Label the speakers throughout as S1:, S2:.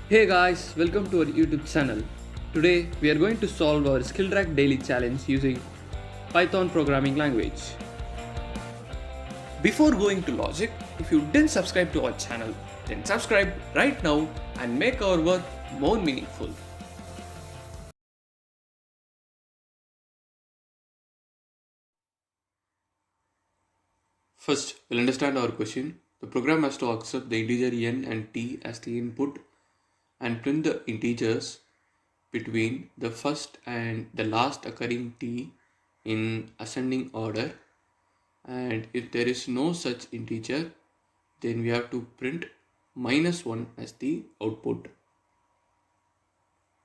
S1: Hey guys, welcome to our YouTube channel. Today we are going to solve our Skillrack daily challenge using Python programming language. Before going to logic, if you didn't subscribe to our channel, then subscribe right now and make our work more meaningful. First, we'll understand our question. The program has to accept the integer n and t as the input and print the integers between the first and the last occurring t in ascending order, and if there is no such integer, then we have to print -1 as the output.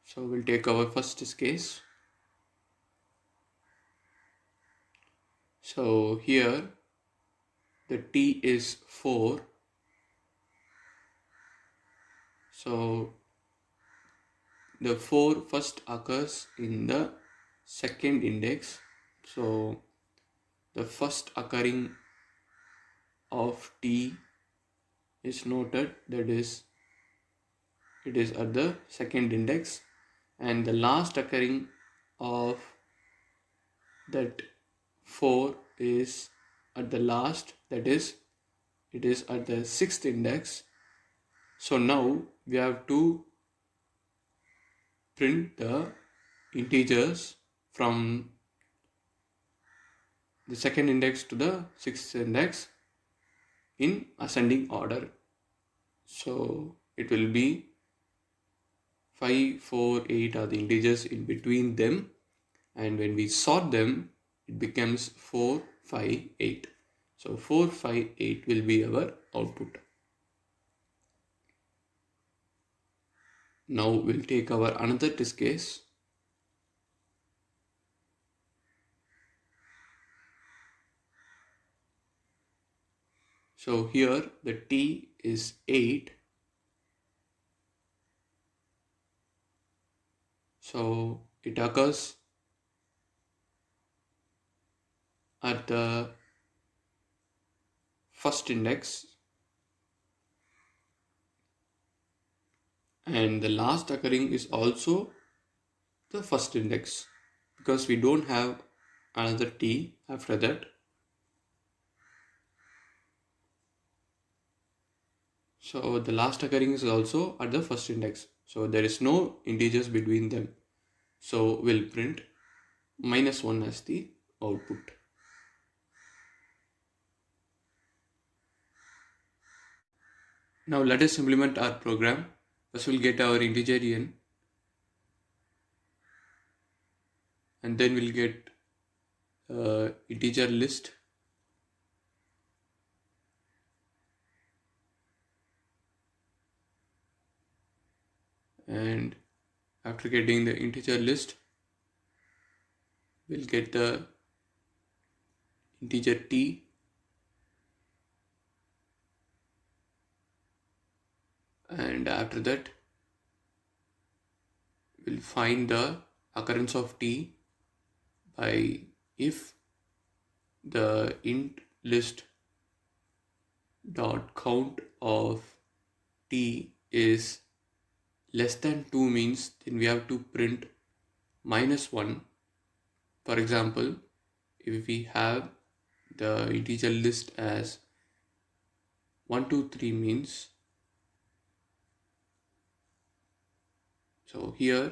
S1: So we'll take our first case. So here the t is 4, so the 4 first occurs in the second index. So the first occurring of t is noted, that is it is at the second index, and the last occurring of that 4 is at the last, that is it is at the sixth index. So now we have to print the integers from the second index to the sixth index in ascending order. So it will be 5, 4, 8 are the integers in between them, and when we sort them it becomes 4, 5, 8. So 4, 5, 8 will be our output. Now we'll take our another test case. So here the t is 8. So it occurs at the first index, and the last occurring is also the first index because we don't have another t after that. So the last occurring is also at the first index, so there is no integers between them. So we'll print -1 as the output. Now let us implement our program. First we'll get our integer n, and then we'll get integer list, and after getting the integer list we'll get the integer t, and after that we'll find the occurrence of t by if the int list dot count of t is less than 2 means then we have to print -1. For example, if we have the integer list as 1, 2, 3 means, so here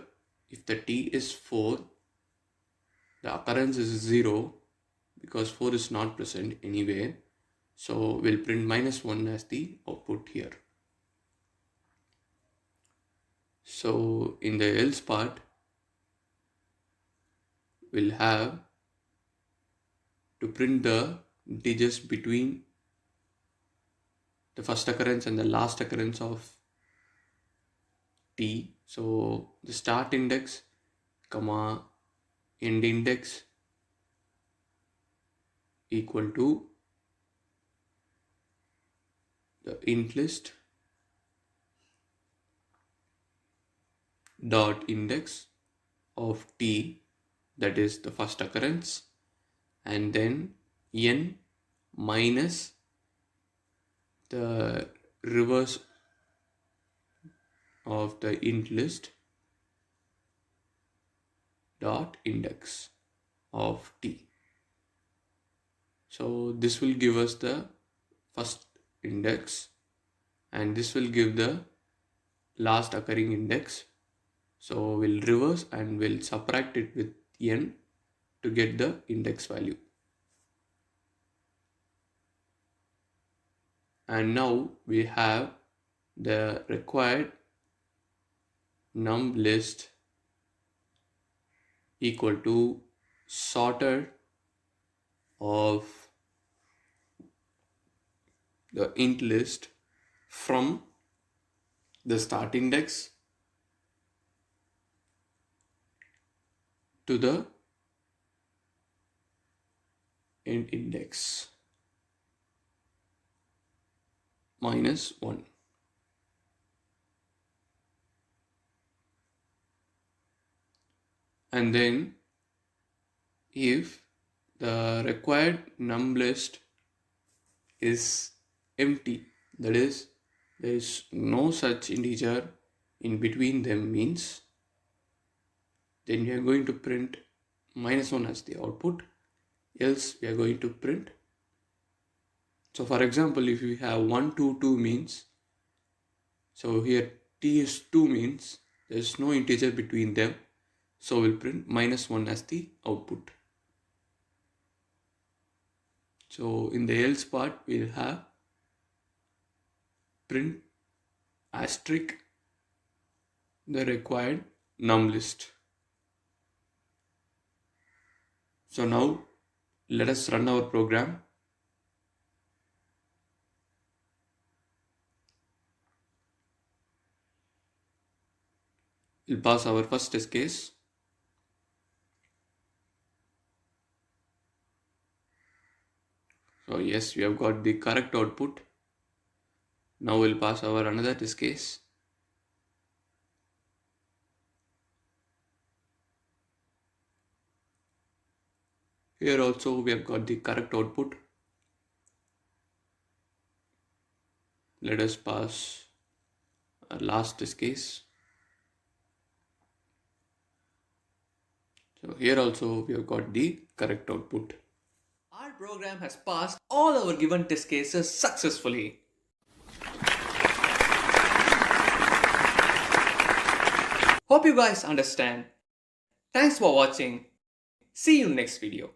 S1: if the t is 4, the occurrence is 0 because 4 is not present anywhere. So we'll print -1 as the output here. So in the else part, we'll have to print the integers between the first occurrence and the last occurrence of t. So the start index, comma, end index equal to the int list dot index of t, that is the first occurrence, and then n minus the reverse of the int list dot index of t. So this will give us the first index and this will give the last occurring index. So we'll reverse and we'll subtract it with n to get the index value. And now we have the required num list equal to sorted of the int list from the start index to the end index minus 1. And then if the required num list is empty, that is there is no such integer in between them, means then we are going to print minus 1 as the output, else we are going to print. So for example, if we have 1 2 2 means, so here t is 2 means there is no integer between them, so we'll print minus 1 as the output. So in the else part we'll have print asterisk the required num list. So now let us run our program. We'll pass our first test case. So yes, we have got the correct output. Now we'll pass our another test case. Here also we have got the correct output. Let us pass our last test case. So here also we have got the correct output.
S2: Our program has passed all our given test cases successfully. Hope you guys understand. Thanks for watching. See you next video.